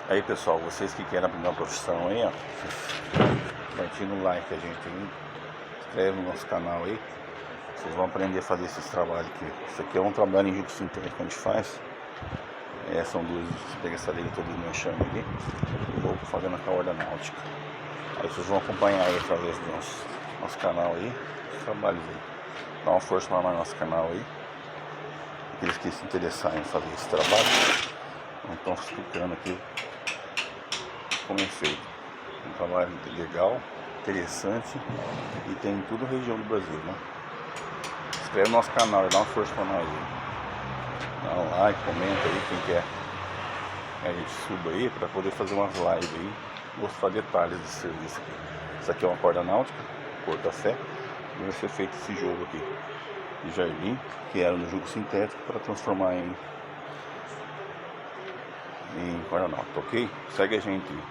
Aí pessoal, vocês que querem aprender uma profissão aí, ó, compartilha o like a gente aí, inscreve no nosso canal aí, vocês vão aprender a fazer esses trabalhos aqui. Isso aqui é um trabalho em jugo sintético que a gente faz. São duas pegaçadeiras todas manchando aqui. Eu vou fazendo a corda náutica. Aí vocês vão acompanhar aí através do nosso canal aí, os trabalhos aí. Dá uma força lá no nosso canal aí. Aqueles que se interessarem em fazer esse trabalho, não estão explicando aqui como é feito. Um trabalho legal, interessante e tem em toda a região do Brasil, né? Inscreve no nosso canal e dá uma força para nós aí. Dá um like, comenta aí quem quer que a gente suba aí para poder fazer umas lives aí, mostrar detalhes desse serviço aqui. Isso aqui é uma corda náutica, cor café, e vai ser feito esse jogo aqui de jardim, que era no jugo sintético, para transformar em corda náutica, ok? Segue a gente aí.